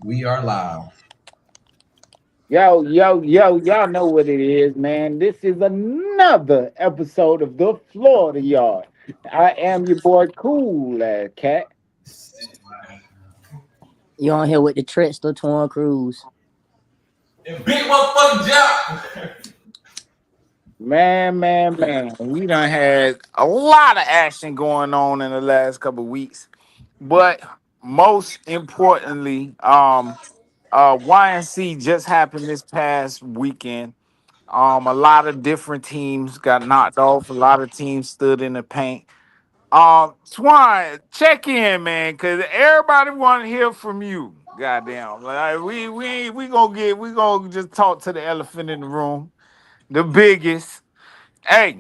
We are live. Y'all know what it is, man. This is another episode of the Florida Yard. I am your boy Cool Cat. You on here with the Trickster Torn Cruise. And big motherfucking job. Man. We done had a lot of action going on in the last couple of weeks. But most importantly, YNC just happened this past weekend. A lot of different teams got knocked off. A lot of teams stood in the paint. Swan, check in, man, cause everybody want to hear from you. Goddamn, like we gonna just talk to the elephant in the room, the biggest. Hey,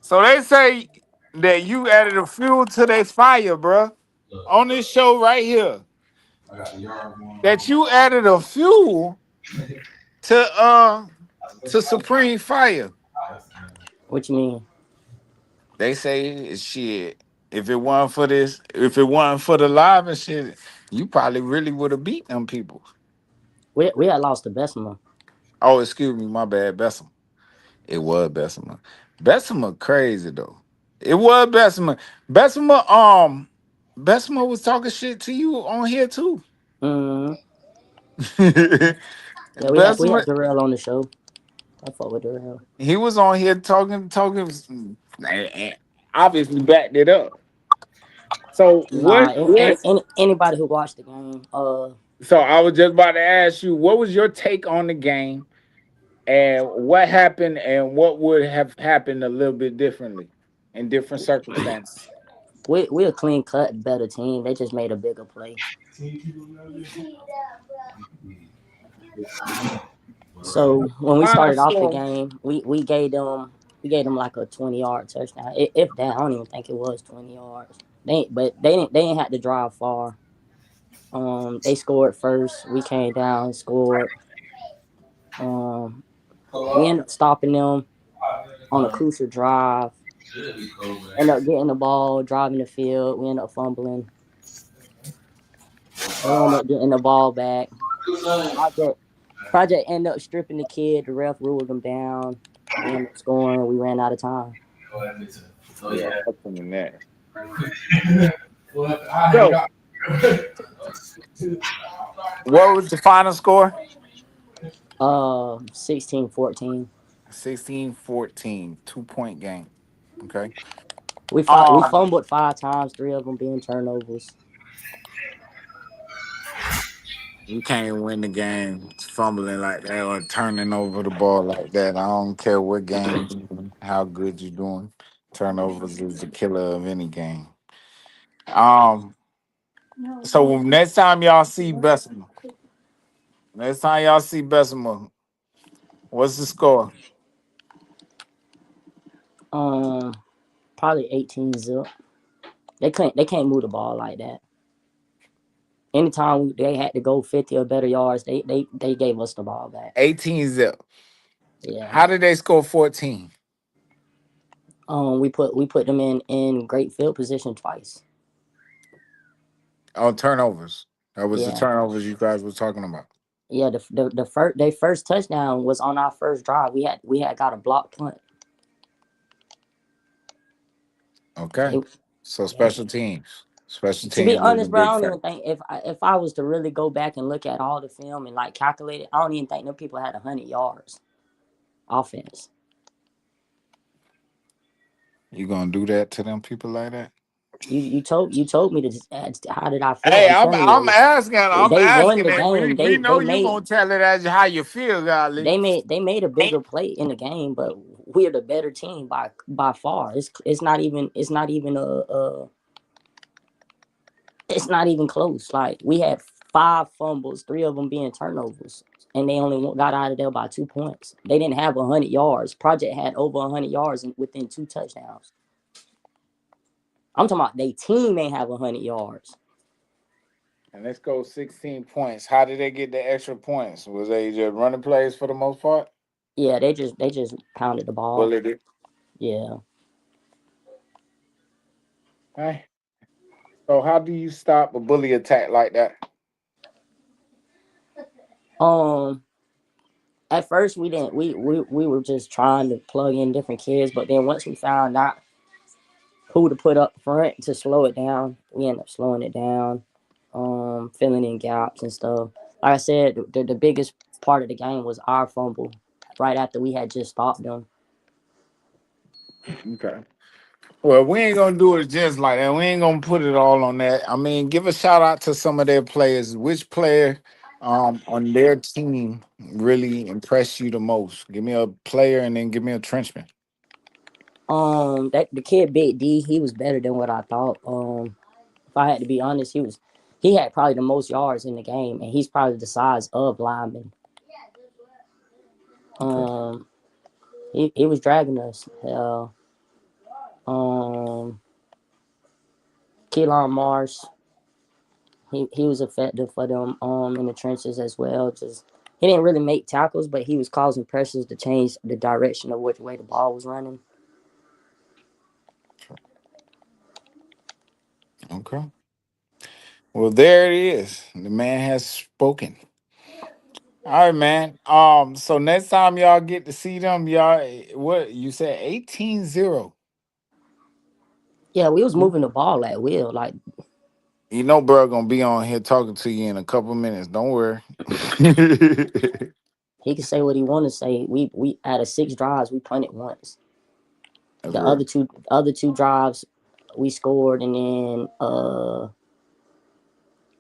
so they say that you added a fuel to their fire, bruh, Look, on this show right here. I got the yard going That on. you added a fuel to to Supreme Fire. What you mean? They say shit. If it wasn't for this, if it wasn't for the live and shit, you probably really would have beat them people. We had lost the Bessemer. Oh, excuse me, my bad, Bessemer. It was Bessemer. Bessemer crazy though. It was Bessemer. Bessemer, Bessemer was talking shit to you on here too. Mm-hmm. Yeah, we had Bessemer, Darrell on the show. I fuck with Darrell. he was on here talking, obviously backed it up. So Nah, what? anybody who watched the game, So I was just about to ask you, what was your take on the game, and what happened, and what would have happened a little bit differently in different circumstances? we a clean cut better team. They just made a bigger play. So when we Final started off the score. game, we gave them like a 20-yard touchdown. If that, I don't even think it was 20 yards. They didn't have to drive far. They scored first. We came down and scored. Um, we ended up stopping them on a crucial drive. Should be cold, End man. up getting the ball, driving the field. We end up fumbling. They end up getting the ball back. Project Project ended up stripping the kid. The ref ruled him down. We ended up scoring. We ran out of time. Oh Yeah, yeah. up in that. Well, I hang So, out. what was the final score? 16-14. 16-14, 2 point game. Okay. We Um, fumbled 5 times, 3 of them being turnovers. you can't win the game fumbling like that or turning over the ball like that. I don't care what game, you're doing, how good you're doing. Turnovers is the killer of any game. Um, so next time y'all see Bessemer, what's the score? Um, Probably 18-0. They can't move the ball like that. Anytime they had to go 50 or better yards, they gave us the ball back. 18 zip. Yeah. How did they score 14? We put them in great field position twice. On turnovers. That was the Yeah. turnovers you guys were talking about. Yeah, their first touchdown was on our first drive. We had got a block punt. Okay. It, So yeah. special teams. Special To be teams is a honest, bro, I big don't factor. even think if I was to really go back and look at all the film and like calculate it, I don't even think them people had 100 yards offense. You gonna do that to them people like that? You told me to just ask, how did I feel? Hey, I'm I'm telling I'm you, asking. I'm they won asking the that. We game. we They know they you made gonna tell it as how you feel, Golly. they made a bigger play in the game, but we're the better team by far. It's not even close. Like we had 5 fumbles, 3 of them being turnovers, and they only got out of there by 2 points. They didn't have 100 yards. Project had over 100 yards within 2 touchdowns. I'm talking about they team ain't have 100 yards. And let's go 16 points. How did they get the extra points? Was they just running plays for the most part? Yeah, they just pounded the ball. Bullied it. Yeah. Hey. So how do you stop a bully attack like that? Um, at first we didn't. We were just trying to plug in different kids, but then once we found out who to put up front to slow it down, we ended up slowing it down. Filling in gaps and stuff. Like I said, the biggest part of the game was our fumble right after we had just stopped them. Okay. Well, we ain't gonna do it just like that. We ain't gonna put it all on that. I mean, give a shout out to some of their players. Which player on their team really impressed you the most? Give me a player and then give me a trenchman. That the kid Big D, he was better than what I thought. If I had to be honest, he had probably the most yards in the game, and he's probably the size of lineman. Okay. Um, he was dragging us. Um, Keelan Mars, he was effective for them in the trenches as well. Just he didn't really make tackles, but he was causing pressures to change the direction of which way the ball was running. Okay. Well, there it is. The man has spoken. All right, man. So next time y'all get to see them, y'all what you said 18-0. Yeah, we was moving the ball at will. Like You know, bro, gonna be on here talking to you in a couple minutes. Don't worry. he could say what he wanted to say. We out of 6 drives, we punted once. That's The real. other two drives, we scored, and then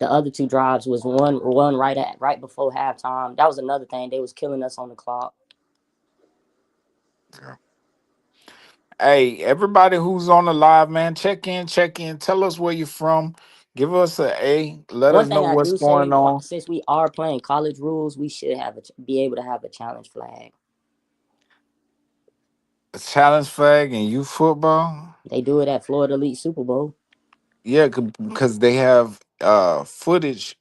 the other 2 drives was one right before halftime. That was another thing. They was killing us on the clock. Hey, everybody who's on the live, man, check in, check in. Tell us where you're from. Give us a A. Let One us know thing I what's do going say, on. since we are playing college rules, we should be able to have a challenge flag. A challenge flag in youth football. They do it at Florida Elite Super Bowl. Yeah, because they have footage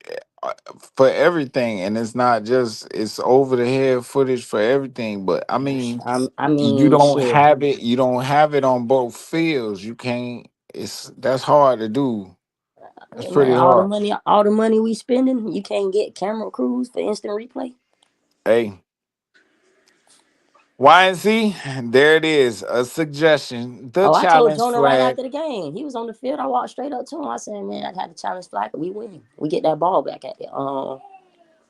for everything, and it's not just it's over the head footage for everything. But I mean, I you mean, don't shit. have it. You don't have it on both fields. You can't. It's that's hard to do. That's Hey pretty man, hard. all the money we spending, you can't get camera crews for instant replay. Hey, YNC, there it is. A suggestion. The Oh, I told challenge Jonah right flag. after the game. He was on the field. I walked straight up to him. I said, "Man, I had the challenge flag. We win. We get that ball back at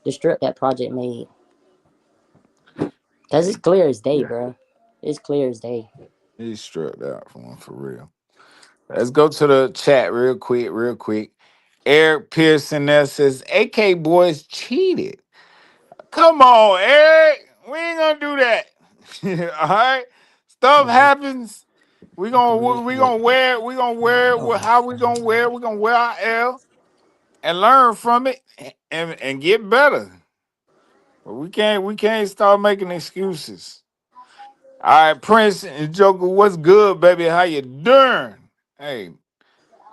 the strip that project made. Cause it's Hey, clear as day, yeah, bro. It's clear as day. he's stripped out from one for real. Let's go to the chat real quick, real quick. Eric Pearson there says, AK boys cheated. Come on, Eric. We ain't gonna do that. All right. Stuff happens. We gonna wear it. We gonna wear it. How we gonna wear it? We gonna wear our L and learn from it and get better. But we can't start making excuses. All right, Prince and Joker, what's good, baby? How you doing? Hey,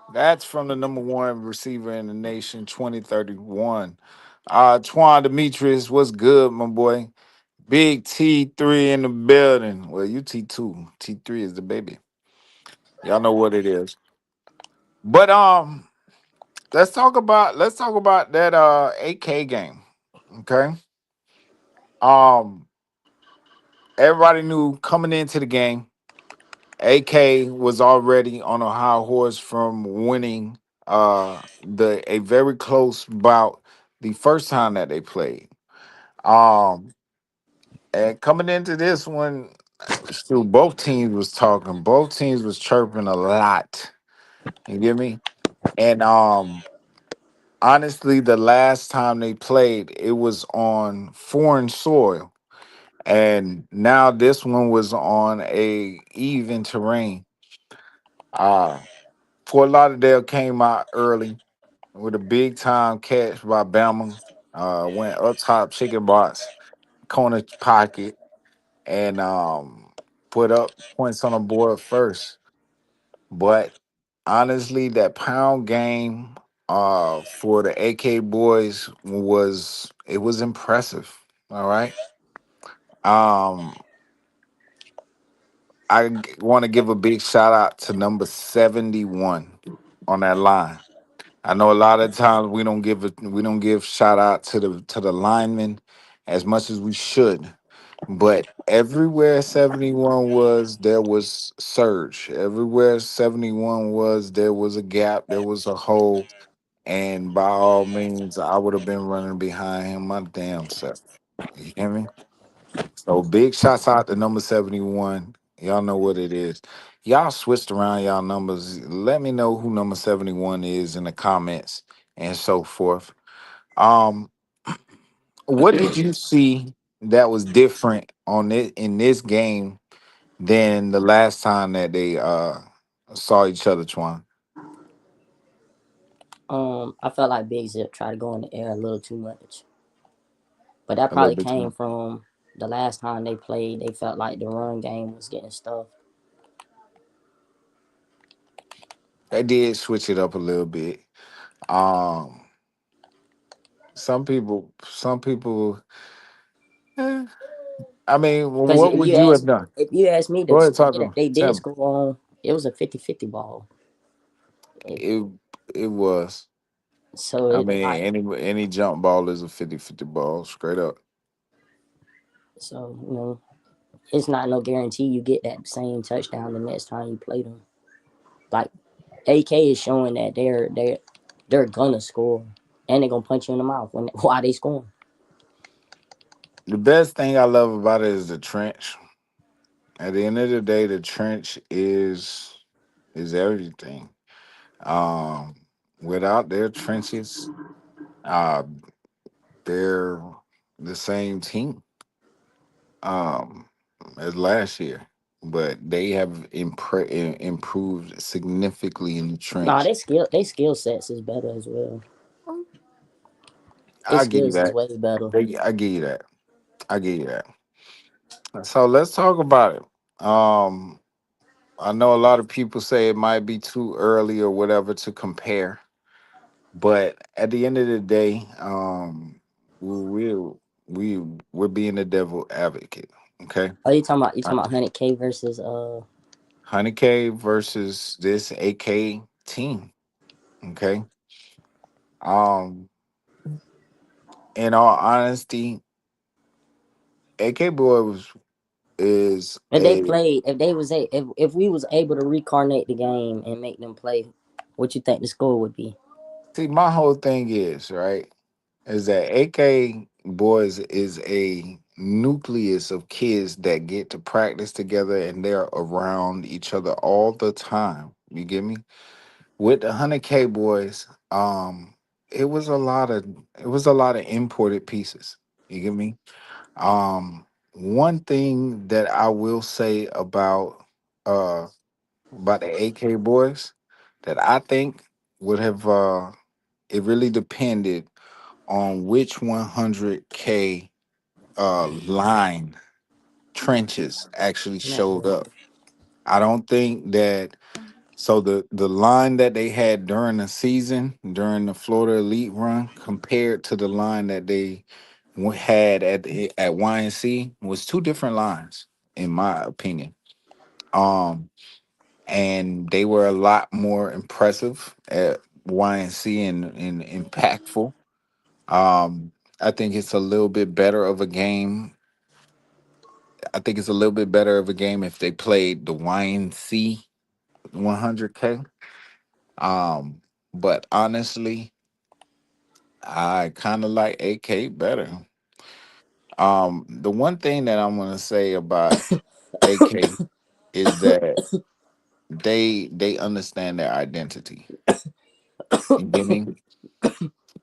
that's from the number one receiver in the nation, 2031. Twan Demetrius, what's good, my boy? Big T3 in the building. Well, you T2. T3 is the baby. Y'all know what it is. But let's talk about that 8K game. Okay. Um, everybody knew coming into the game, AK was already on a high horse from winning the a very close bout the first time that they played. Um, and coming into this one, shoot, both teams was talking, both teams was chirping a lot. You get me? And honestly, the last time they played, it was on foreign soil. And now this one was on a even terrain. Uh Fort Lauderdale came out early with a big time catch by Bama. Went up top chicken box, corner pocket, and put up points on the board first. But honestly, that pound game for the AK boys was impressive. All right. Um want to give a big shout out to number 71 on that line. I know a lot of times we don't give shout out to the linemen as much as we should. But everywhere 71 was, there was surge. Everywhere 71 was, there was a gap, there was a hole. And by all means, I would have been running behind him my damn self. You hear me? So big shots out to number 71. Y'all know what it is. Y'all switched around y'all numbers. Let me know who number 71 is in the comments and so forth. Um, what did you see that was different on it in this game than the last time that they saw each other, Twan? I felt like Big Zip tried to go in the air a little too much, but that A little probably bit too came much. from the last time they played. They felt like the run game was getting stuffed. They did switch it up a little bit. Um, some people. eh, I mean, Because what would you have done? if you ask me, the Go ahead, play talk to that him. they Tell did me. score on, it was a 50-50 ball. It, It it was. so I it mean, like any jump ball is a 50-50 ball, straight up. so it's not no guarantee you get that same touchdown the next time you play them. Like AK is showing that they're gonna score and they're gonna punch you in the mouth when while they scoring. The best thing I love about it is the trench. At the end of the day, the trench is everything. Um, Without their trenches, uh, they're the same team um as last year, but they have improved significantly in the Nah, trench. they skill sets is better as well. Their I give you skills is that. way better. I give you that. I give you that. So let's talk about it. I know a lot of people say it might be too early or whatever to compare, but at the end of the day, we we we're being the devil advocate. Okay, Oh, you talking about 100K versus 100K versus this AK team. Okay, um, in all honesty, AK boy is if they a played if they was a if we was able to reincarnate the game and make them play, what you think the score would be? see. My whole thing is right. Is that AK Boys is a nucleus of kids that get to practice together and they're around each other all the time. You get me? With the 100K Boys, it was a lot of imported pieces. You get me? One thing that I will say uh about the AK Boys that I think would have it really depended on which 100K line trenches actually showed Man, up. I don't think that so the line that they had during the season during the Florida Elite run compared to the line that they had at YNC was two different lines in my opinion. Um and they were a lot more impressive at YNC and impactful. I think it's a little bit better of a game. I think it's a little bit better of a game if they played the YNC 100K. But honestly, I kind of like AK better. The one thing that I'm gonna say about AK is that they understand their identity. You get me?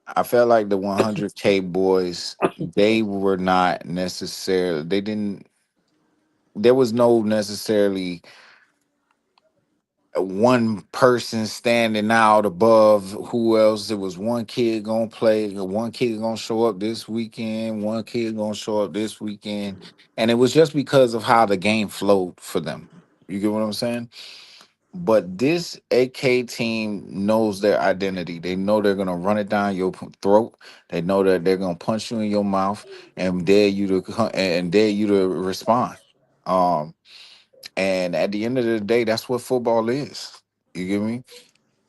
I felt like the 100K boys, they were not necessarily. They didn't. There was no necessarily one person standing out above who else. There was one kid gonna play, one kid gonna show up this weekend, one kid gonna show up this weekend, and it was just because of how the game flowed for them. You get what I'm saying? But this AK team knows their identity. They know they're gonna run it down your throat. They know that they're gonna punch you in your mouth and dare you to dare you to respond. Um, and at the end of the day, that's what football is. You get me?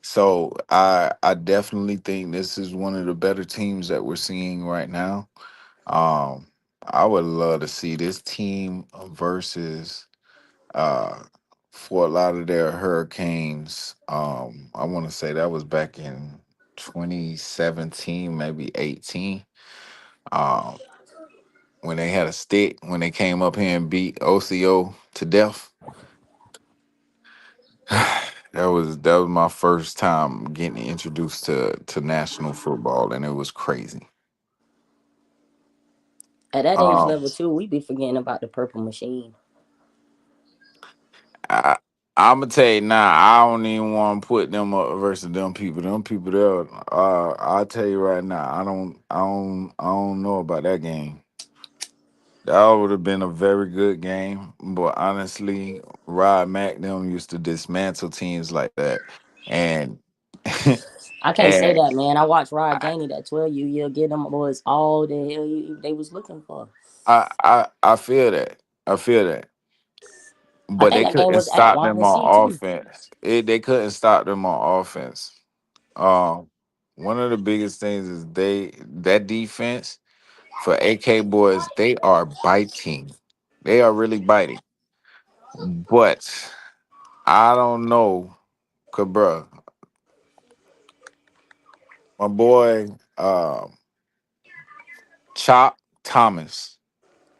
So I definitely think this is one of the better teams that we're seeing right now. Um, I would love to see this team versus uh Fort Lauderdale Hurricanes. I want to say that was back in 2017, maybe 18. Um, when they had a stick, when they came up here and beat OCO to death. That was my first time getting introduced to national football, and it was crazy. At that age Um, level too, we be forgetting about the purple machine. I I'm gonna tell you now, I don't even want to put them up versus them people. Them people there, I'll tell you right now, I don't know about that game. That would have been a very good game, but honestly, Rod Mack them used to dismantle teams like that, and I can't say and that, man. I watched Rod I, Gainey that 12 you'll get them boys all the hell they was looking for. I feel that. I feel that. I But think they that game couldn't was at stop them YNC on too. offense. They couldn't stop them on offense. Um, One of the biggest things is that defense for AK boys, they are biting. They are really biting. But I don't know, cause bruh, my boy Chop Thomas.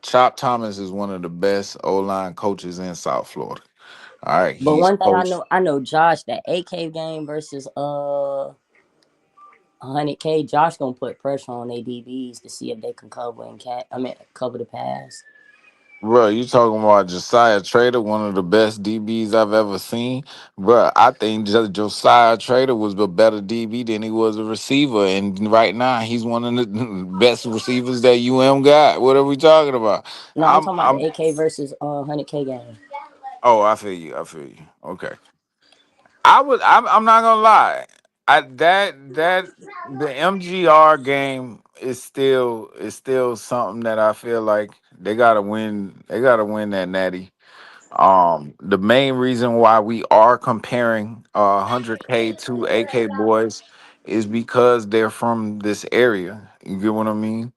Chop Thomas is one of the best O line coaches in South Florida. All right, But he's one thing coached. I know Josh that AK game versus 100K. Josh gonna put pressure on their DBs to see if they can cover and cover the pass. Bro, you talking about Josiah Trader, one of the best DBs I've ever seen. Bro, I think Josiah Trader was a better DB than he was a receiver. And right now, he's one of the best receivers that UM got. What are we talking about? No, I'm talking about the AK versus 100K game. Oh, I feel you. I feel you. Okay. I'm not gonna lie. That the MGR game is still something that I feel like they gotta win. They gotta win that natty. The main reason why we are comparing 100K to AK boys is because they're from this area. You get what I mean?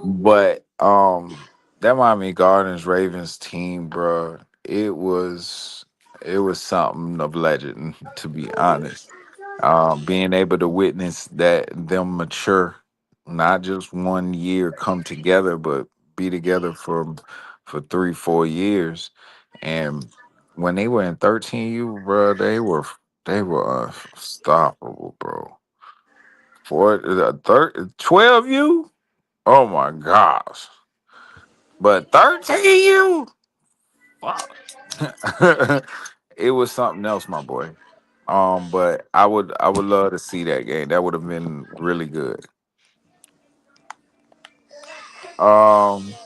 But that Miami Gardens Ravens team, bro, it was something of legend, to be honest. Being able to witness that them mature, not just 1 year come together, but be together for 3, 4 years. And when they were in 13U, bro, they were unstoppable, bro. For the 12U, oh my gosh. But 13U, fuck. It was something else, my boy. But I would love to see that game. That would have been really good. Um,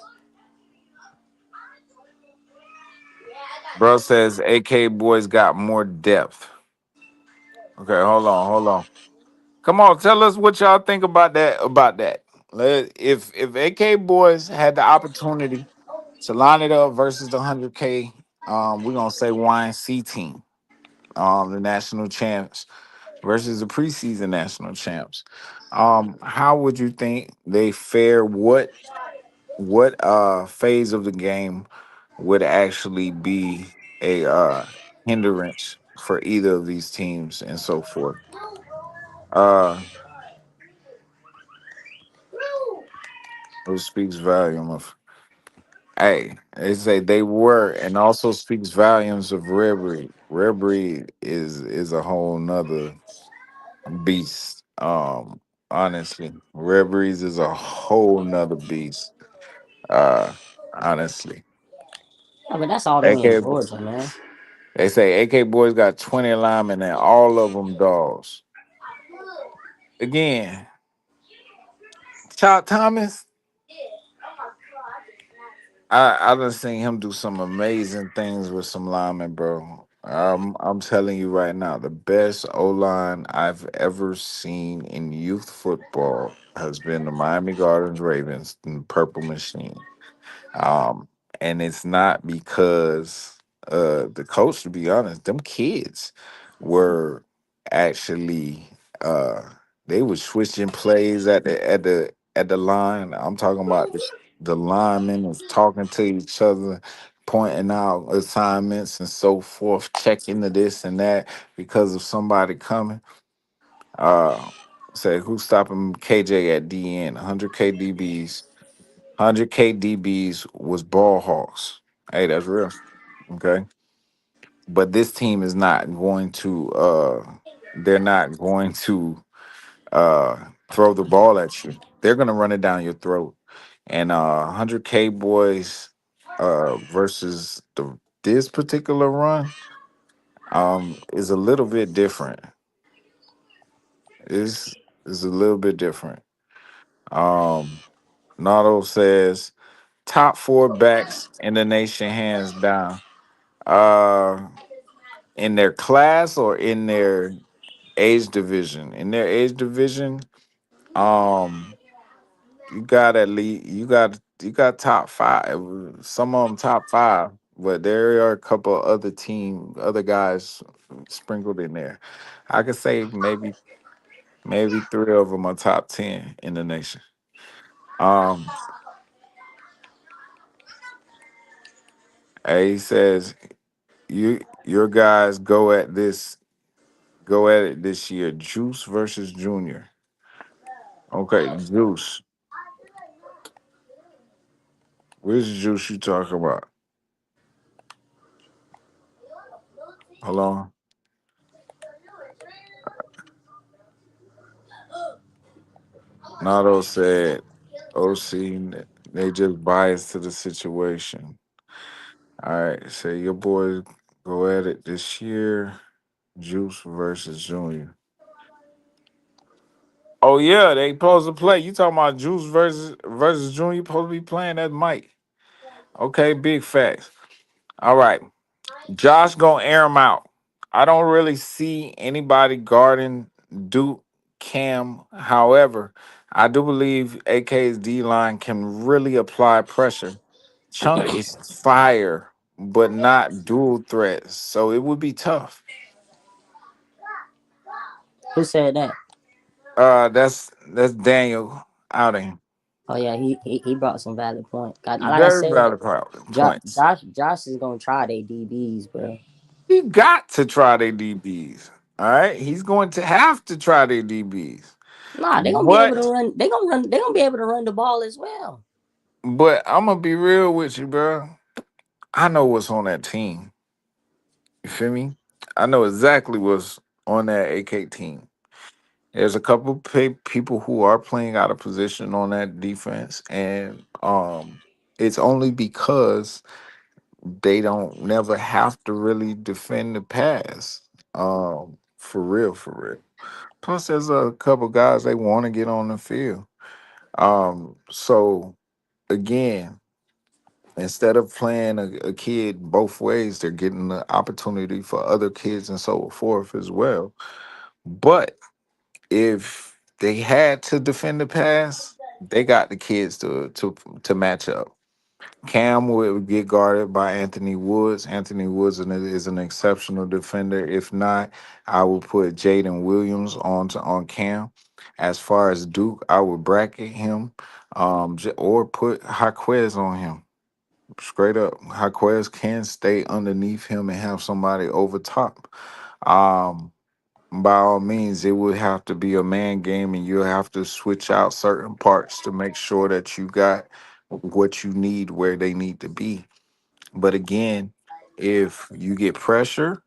Bro says AK boys got more depth. Okay, hold on. Come on, tell us what y'all think about that. If AK boys had the opportunity to line it up versus the 100K, we're gonna say YNC team, the national champs versus the preseason national champs. How would you think they fare? What phase of the game would actually be a hindrance for either of these teams and so forth? Uh it speaks volume of hey, they say they were and also speaks volumes of Red Breed. Red Breed is a whole nother beast. Honestly. Red Breeze is a whole nother beast. Uh Honestly. Yeah, but that's all the way in AK Georgia, man. They say AK boys got 20 linemen and all of them dogs. Again, Chop Thomas, I done seen him do some amazing things with some linemen, bro. I'm telling you right now, the best O line I've ever seen in youth football has been the Miami Gardens Ravens and Purple Machine. Um, and it's not because the coach, to be honest, them kids were. actually uh they was switching plays at the line. I'm talking about the linemen was talking to each other, pointing out assignments and so forth, checking the this and that because of somebody coming. Uh Say who's stopping KJ at DN? 100 KDBs. 100 KDBs was ball hawks. Hey, that's real. Okay. But this team is not going to they're not going to throw the ball at you. They're gonna run it down your throat. And 100K boys versus this particular run is a little bit different. Is a little bit different. Um Nato says top four backs in the nation hands down. Uh in their class or in their age division. In their age division, um, you got at least you got top five. Some of them top five, but there are a couple other guys sprinkled in there. I could say maybe three of them are top 10 in the nation. Um, he says your guys go at it this year. Juice versus Junior. Okay, Juice. Which Juice you talking about? Hold on. Nato said, OC, they just biased to the situation. All right, say your boys go at it this year. Juice versus Junior. Oh yeah, they supposed to play. You talking about Juice versus Junior? You supposed to be playing that Mike. Okay, big facts. All right. Josh gonna air him out. I don't really see anybody guarding Duke Cam. However, I do believe AK's D line can really apply pressure. Chunk is fire, but not dual threat, so it would be tough. Who said that? That's Daniel Outing. Oh yeah, he brought some valid point. Like I Very said, valid points. Josh is gonna try they DBs, bro. He got to try their DBs. All right, he's going to have to try their DBs. Nah, they gonna be able to But run. They gonna run. They gonna be able to run the ball as well. But I'm gonna be real with you, bro. I know what's on that team. You feel me? I know exactly what's on that AK team. There's a couple people who are playing out of position on that defense, and it's only because they don't never have to really defend the pass. For real, for real. Plus, there's a couple guys they want to get on the field. So again, instead of playing a kid both ways, they're getting the opportunity for other kids and so forth as well. But if they had to defend the pass, they got the kids to match up. Cam would get guarded by Anthony Woods. Anthony Woods is an exceptional defender. If not, I would put Jaden Williams on Cam. As far as Duke, I would bracket him, or put Jaquez on him. Straight up, Jaquez can stay underneath him and have somebody over top. Um, by all means, it would have to be a man game, and you'll have to switch out certain parts to make sure that you got what you need where they need to be. But again, if you get pressure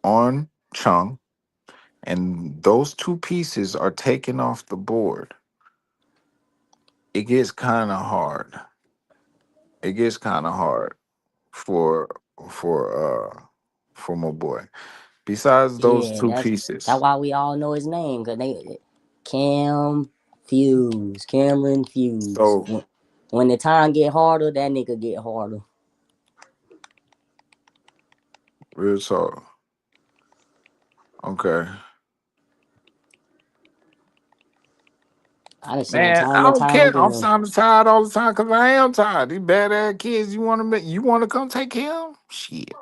on Chung and those two pieces are taken off the board, it gets kind of hard. It gets kind of hard for for for my boy. Besides those Yeah, two that's pieces. why we all know his name because they Cam Fuse, Cameron Fuse. So When the time get harder, that nigga get harder. real talk. Okay. I done seen Man, time I and don't time care. I'm again. sounding tired all the time because I am tired. These bad ass kids, you want to come take care of 'em? Shit.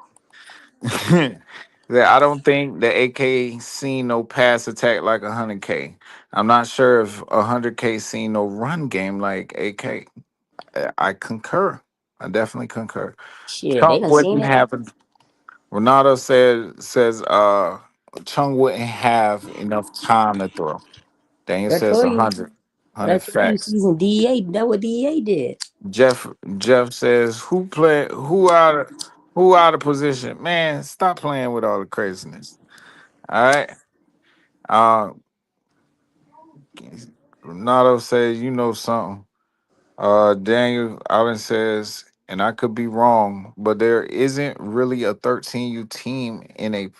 that I don't think the AK seen no pass attack like 100K. I'm not sure if 100K seen no run game like AK. I concur. I definitely concur. Shit, they Chunk done seen wouldn't it. have. Ronaldo says Chung wouldn't have enough time to throw. Daniel But I says told you, 100, but I 100 told you, facts. season DEA. That what DEA did. Jeff says who out of position. Man, stop playing with all the craziness. All right. Uh Ronaldo says you know something. Daniel Allen says, and I could be wrong, but there isn't really a 13U team in a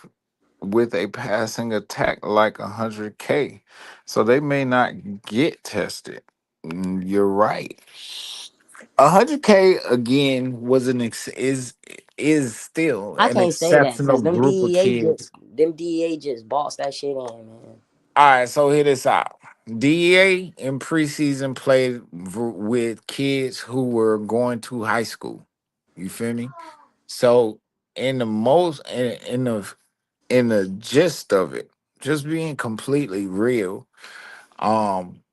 with a passing attack like 100K. So they may not get tested. You're right. 100K again was is still I an can't say that exceptional because group of kids. them DEA just bossed that shit in, man. All right, so hear this out. DEA in preseason played with kids who were going to high school. You feel me? So in the most in the gist of it, just being completely real, 100K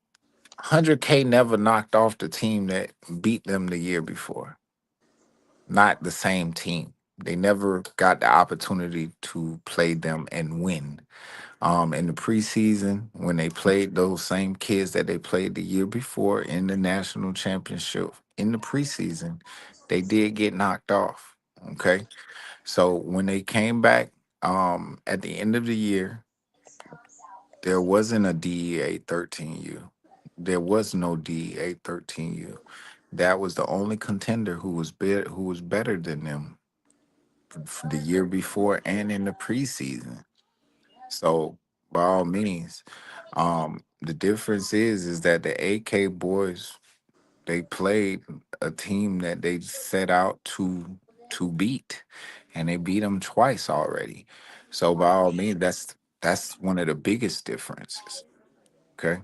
never knocked off the team that beat them the year before. Not the same team. They never got the opportunity to play them and win. In the preseason, when they played those same kids that they played the year before in the national championship in the preseason, they did get knocked off. Okay. So when they came back at the end of the year, there wasn't a DEA 13U. There was no DEA 13U. That was the only contender who was better than them the year before and in the preseason. So by all means, the difference is that the AK boys they played a team that they set out to beat, and they beat them twice already. So by all means, that's one of the biggest differences. Okay.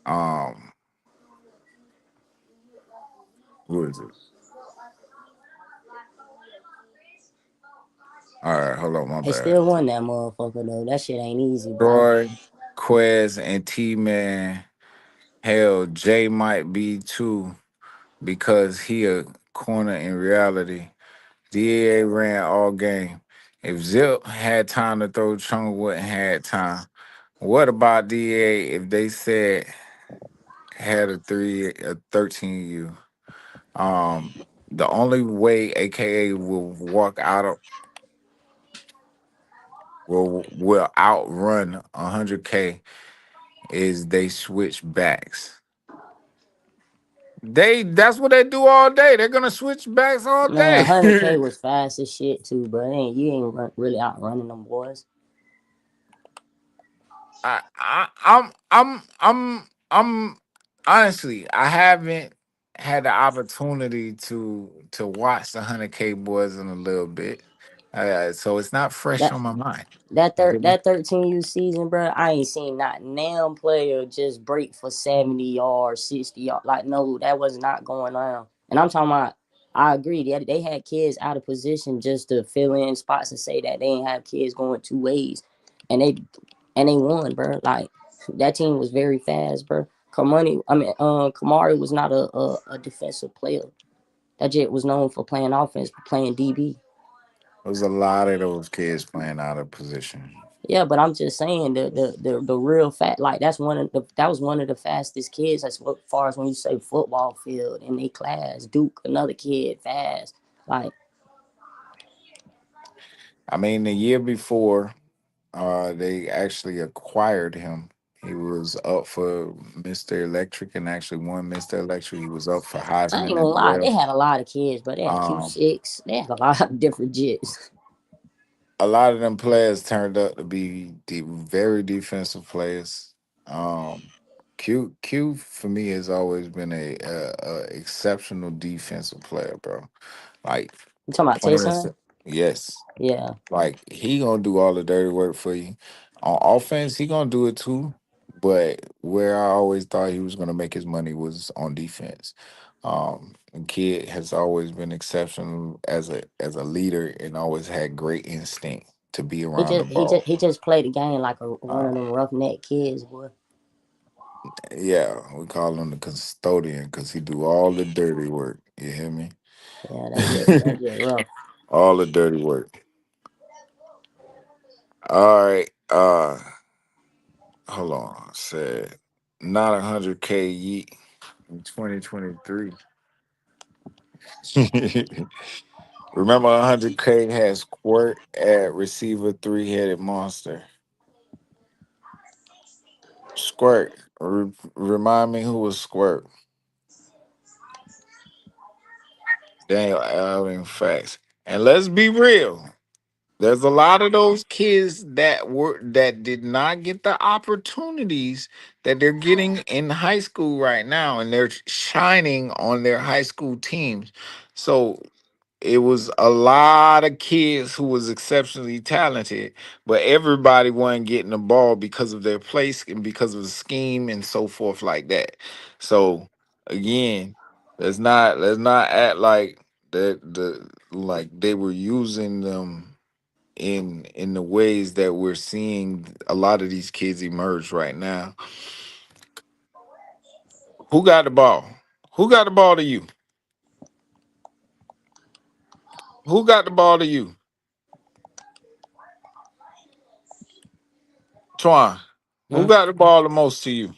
Um, who is it? All right, hold on, my They bad. still won that motherfucker though. That shit ain't easy, boy. Troy, Quez, and T Man. Hell, Jay might be too because he a corner in reality. DA ran all game. If Zip had time to throw, Chung wouldn't had time. What about DA if they said had a 13U? Um, the only way AKA will outrun 100K is they switch backs. That's what they do all day. They're gonna switch backs all Man, day. 100K was fast as shit too, but you ain't really outrunning them boys. I'm honestly I haven't had the opportunity to watch the 100K boys in a little bit, so it's not fresh That on my mind. That You feel me? that 13U season, bro, I ain't seen not damn player just break for 70 yards, 60 yards. Like, no, that was not going on. And I'm talking about. I agree. They had kids out of position just to fill in spots and say that they ain't have kids going two ways, and they won, bro. Like that team was very fast, bro. Kamari was not a defensive player. That jet was known for playing offense, playing DB. There's a lot of those kids playing out of position. Yeah, but I'm just saying the real fact, like that was one of the fastest kids as far as when you say football field in their class. Duke, another kid fast. Like I mean, the year before, they actually acquired him. He was up for Mr. Electric and actually won Mr. Electric. He was up for I ain't Heisman gonna as lie, well. they had a lot of kids, but they had Um, Q6. They had a lot of different jits. a lot of them players turned up to be very defensive players. Um, Q for me has always been a exceptional defensive player, bro. Like You talking about plain and Tayson? yes, Yeah. like he gonna do all the dirty work for you. On offense, he gonna do it too. But where I always thought he was gonna make his money was on defense. And Kid has always been exceptional as a leader and always had great instinct. to be He around the just he just ball. he just played the game like one Uh, of them roughneck kids, boy. yeah, we call him the custodian because he do all the dirty work. You hear me? Yeah, they get rough. All the dirty work. All right. Hold on. Said not 100K yeet in 2023. Remember 100K has Squirt at receiver, three-headed monster. Squirt. Remind me who was Squirt. Daniel Allen facts. And let's be real. There's a lot of those kids that did not get the opportunities that they're getting in high school right now, and they're shining on their high school teams. So it was a lot of kids who was exceptionally talented, but everybody wasn't getting the ball because of their place and because of the scheme and so forth like that. So again, let's not act like that the like they were using them in the ways that we're seeing a lot of these kids emerge right now. Who got the ball? Who got the ball to you? Who got the ball to you? Twan. Who Hmm? got the ball the most to you?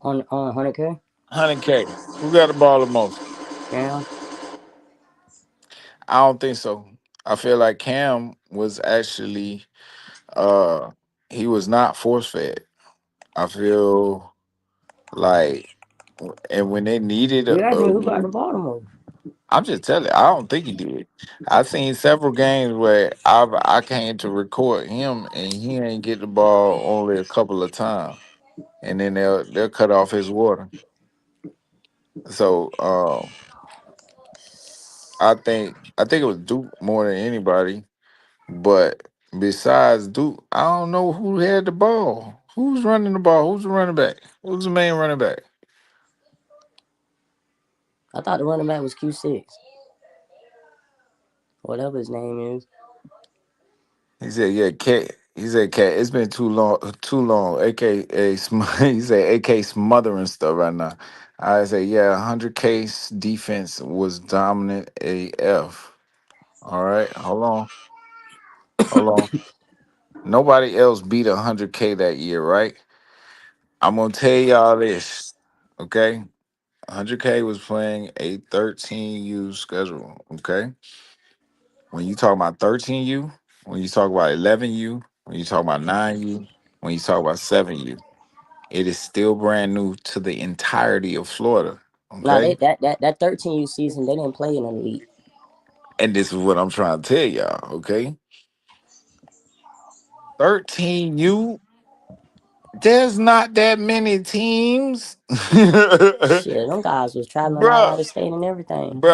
On 100K. 100K. Who got the ball the most? Cam. I don't think so. I feel like Cam was actually uh he was not force fed. I feel like and when they needed You asked me who got a the ball the most. I'm just telling you, I don't think he did. I've seen several games where I came to record him and he ain't get the ball only a couple of times. And then they'll cut off his water. So I think it was Duke more than anybody. But besides Duke, I don't know who had the ball. Who's running the ball? Who's the running back? Who's the main running back? I thought the running back was Q6, whatever his name is. He said, "Yeah, Cat." He said, "Cat, it's been too long, too long." AKA, he said, "AK smothering stuff right now." I say, "Yeah, 100K's defense was dominant AF." All right, hold on. Nobody else beat 100K that year, right? I'm gonna tell y'all this, okay? 100K was playing a 13U schedule, okay? When you talk about 13U, when you talk about 11U, when you talk about 9U, when you talk about 7U, it is still brand new to the entirety of Florida, Now they okay? that 13U season they didn't play in the league. And this is what I'm trying to tell y'all, okay? 13U, there's not that many teams. Shit, them guys was traveling all Bruh, out of state and everything.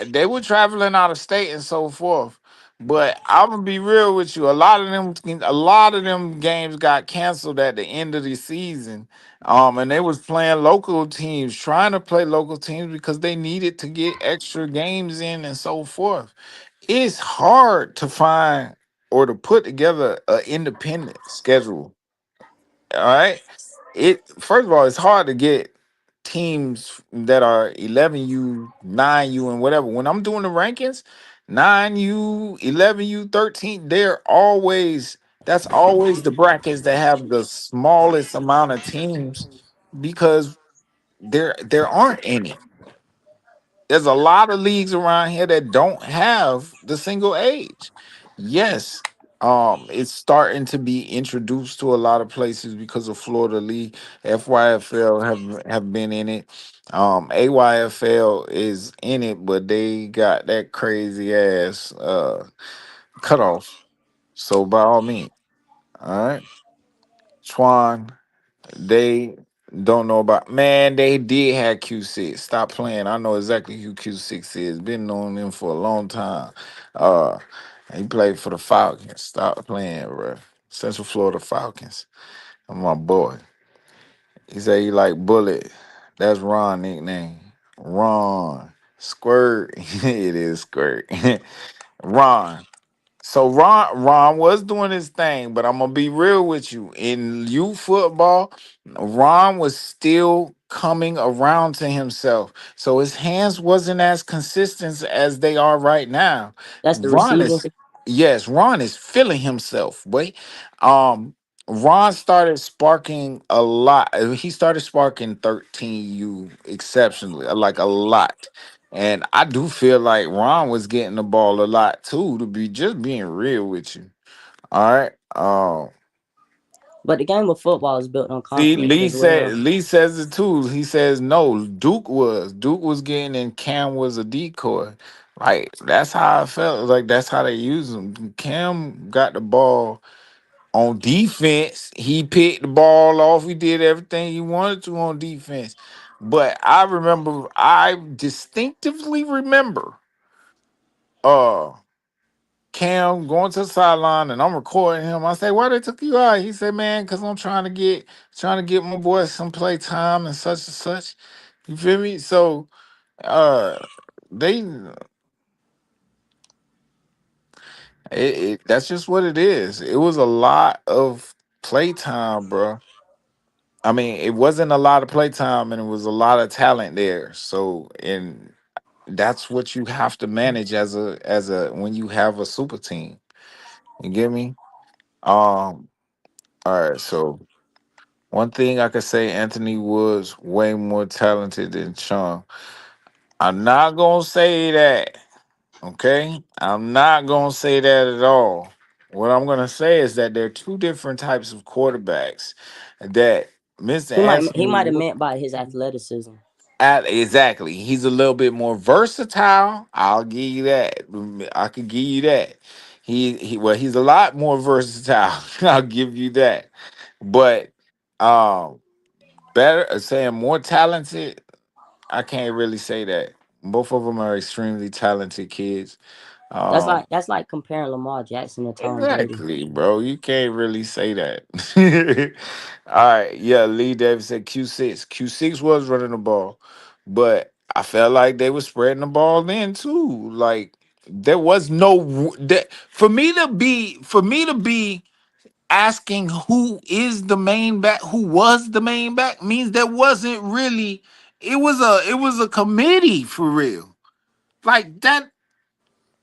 they were traveling out of state and so forth. But I'm gonna be real with you. A lot of them games got canceled at the end of the season. And they was playing local teams, trying to play local teams because they needed to get extra games in and so forth. It's hard to find or to put together an independent schedule. All right. It first of all, it's hard to get teams that are 11U, 9U, and whatever. When I'm doing the rankings, 9U, 11U, 13, that's always the brackets that have the smallest amount of teams because there aren't any. There's a lot of leagues around here that don't have the single age. Yes, it's starting to be introduced to a lot of places because of Florida League. FYFL have been in it. AYFL is in it, but they got that crazy ass cutoff. So by all means, all right, Swan. They don't know about man. They did have Q6. Stop playing. I know exactly who Q6 is. Been knowing them for a long time. Uh, he played for the Falcons. Stop playing, bro. Central Florida Falcons. I'm my boy. He said he like Bullet. That's Ron nickname. Ron Squirt. It is Squirt. Ron. So Ron was doing his thing, but I'm gonna be real with you. In youth football, Ron was still coming around to himself. So his hands wasn't as consistent as they are right now. That's the Ron receiving. is yes, Ron is feeling himself, boy. Um Ron started sparking a lot. He started sparking 13U exceptionally, like a lot. And I do feel like Ron was getting the ball a lot too, to be just being real with you. All right. But the game of football is built on See, confidence as well. Lee says it too. He says no, Duke was getting and Cam was a decoy. Like that's how I felt. Like that's how they use him. Cam got the ball on defense. He picked the ball off. He did everything he wanted to on defense. But I distinctively remember uh Cam going to the sideline and I'm recording him. I say, why they took you out? He said, man, because I'm trying to get my boys some play time and such. You feel me? So uh they that's just what it is. It was a lot of playtime, bro. I mean, it wasn't a lot of playtime and it was a lot of talent there. So and that's what you have to manage as a when you have a super team. You get me? Um, all right, so one thing I could say, Anthony was way more talented than Chung. I'm not gonna say that, okay? I'm not gonna say that at all. What I'm gonna say is that there are two different types of quarterbacks that Mr. He Anthony might have meant by his athleticism. exactly. He's a little bit more versatile. I'll give you that. I could give you that. He's a lot more versatile. I'll give you that. But um better saying more talented, I can't really say that. Both of them are extremely talented kids. Um That's like comparing Lamar Jackson to Tom Brady. exactly, bro. You can't really say that. All right, yeah, Lee Davis said Q6. Q6 was running the ball, but I felt like they were spreading the ball then too. Like there was no that for me to be asking who is the main back, who was the main back means there wasn't really it was a committee for real. Like that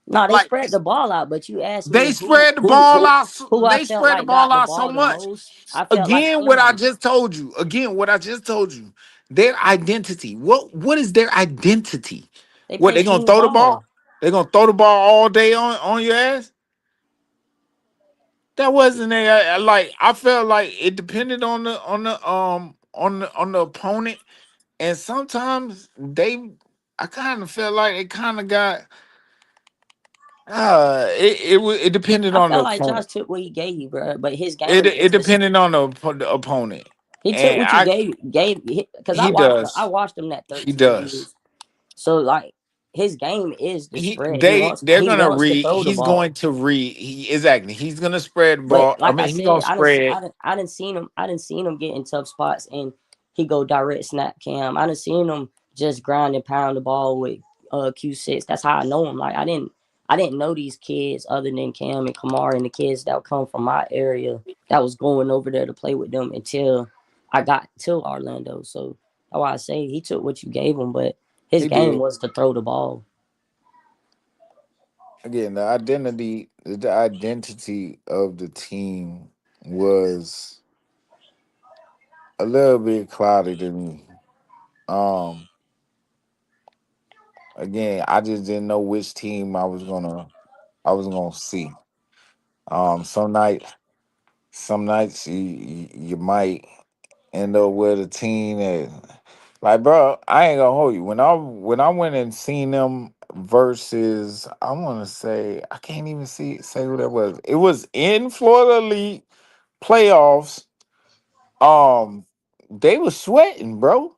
No, they like spread the ball out, but you asked me they spread the ball out. who I They felt spread the like ball got the out so ball the much. most. I felt like Again, what I Cam. just told you. Again, what I just told you. Their identity. What is their identity? They What play they gonna team throw the ball? ball. They gonna throw the ball all day on your ass? That wasn't a like. I felt like it depended on the opponent, and sometimes I kind of felt like it kind of got. It depended I on the felt like Josh opponent. took what he gave you, bro. But his It game it is this. depended on the opponent, He took and what you gave because he I does watched him that he 13 does years. So like his game is the he spread. they're He gonna wants to read. throw the He's going ball. to read. Exactly. He's gonna spread the But ball. I like I mean, he's gonna said, spread. I didn't seen him. I didn't seen him get in tough spots and he go direct snap cam. I didn't seen him just grind and pound the ball with Q6. That's how I know him. Like I didn't know these kids other than Cam and Kamar and the kids that come from my area that was going over there to play with them until I got to Orlando. So that's why I say he took what you gave him, but his He game did. was to throw the ball. Again, the identity of the team was a little bit cloudy to me. Um, Again, I just didn't know which team I was gonna see. Some nights you might end up with a team that, like, bro, I ain't gonna hold you. When I went and seen them versus, I want to say I can't even say who that was. It was in Florida League playoffs. Um, they was sweating, bro.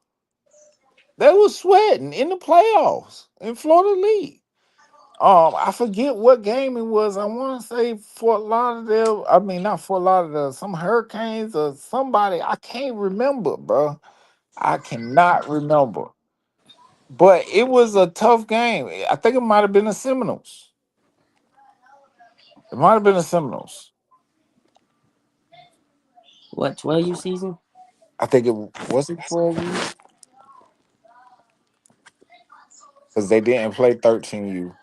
They was sweating in the playoffs in Florida League. I forget what game it was. I want to say Fort Lauderdale. I mean, not Fort Lauderdale. Some Hurricanes or somebody. I can't remember, bro. I cannot remember. But it was a tough game. I think it might have been the Seminoles. It might have been the Seminoles. What 12U season? I think it was it 12U because they didn't play 13U.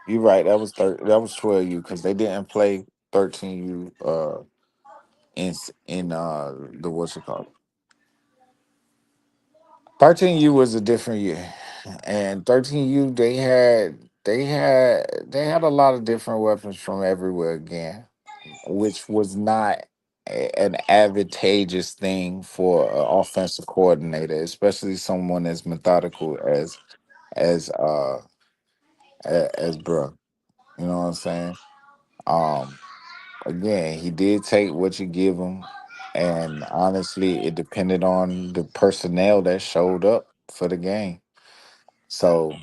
You're right. That was 12U because they didn't play 13U. In the what's it called? 13U was a different year, and 13U they had a lot of different weapons from everywhere again, which was not an advantageous thing for an offensive coordinator, especially someone as methodical as as Bruh. You know what I'm saying? Um, Again, he did take what you give him, and honestly, it depended on the personnel that showed up for the game. So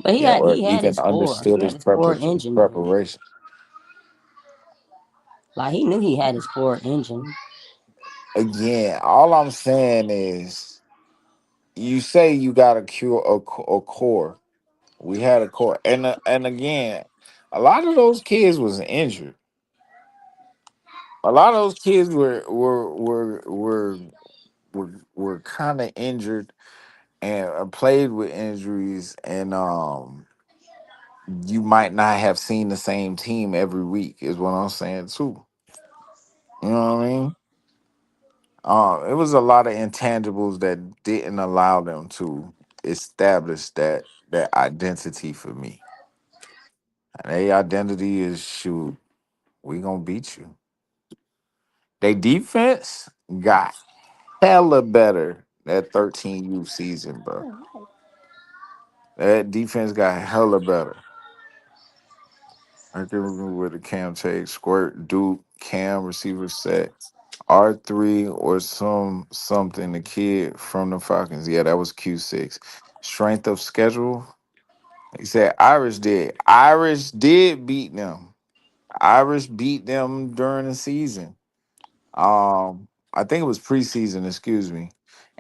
But yeah, or he had even his core. understood He had his his core engine though. preparation. Like he knew he had his core engine. Again, all I'm saying is, you say you got a core. We had a core, and again, a lot of those kids was injured. A lot of those kids were kind of injured and played with injuries, and you might not have seen the same team every week. Is what I'm saying too. You know what I mean? It was a lot of intangibles that didn't allow them to establish that identity for me. And their identity is, shoot, we gonna beat you. They defense got hella better that 13U season, bro. That defense got hella better. I can remember with the Cam take, Squirt, Duke, Cam, receiver set, R3 or something, the kid from the Falcons. Yeah, that was Q6. Strength of schedule. He said Irish did. Irish did beat them. Irish beat them during the season. I think it was preseason, excuse me.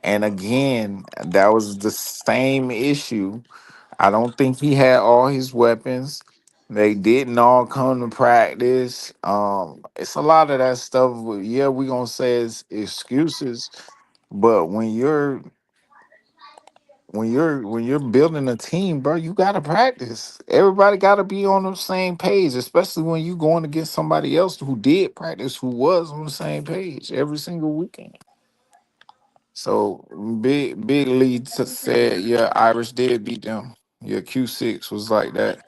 And again, that was the same issue. I don't think he had all his weapons. They didn't all come to practice. It's a lot of that stuff. Yeah, we gonna say it's excuses, but when you're building a team, bro, you gotta practice. Everybody gotta be on the same page, especially when you going against somebody else who did practice, who was on the same page every single weekend. So big lead said, yeah, Irish did beat them. Yeah, Q6 was like that.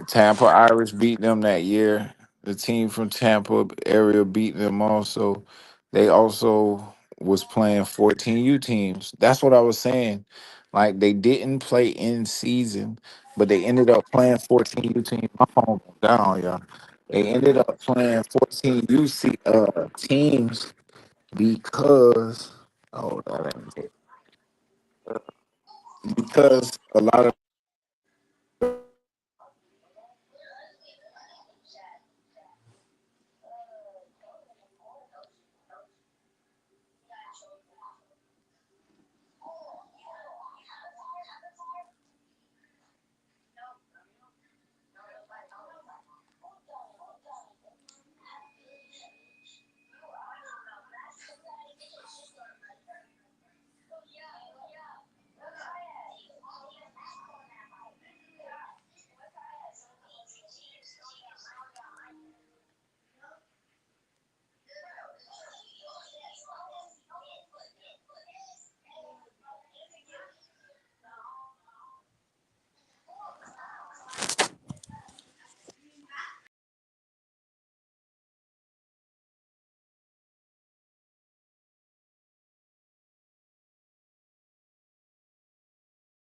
Tampa Irish beat them that year. The team from Tampa area beat them also. They also was playing 14U teams. That's what I was saying. Like they didn't play in season, but they ended up playing 14U teams. My phone went down, y'all. They ended up playing 14U teams because, oh, that ain't it. Because a lot of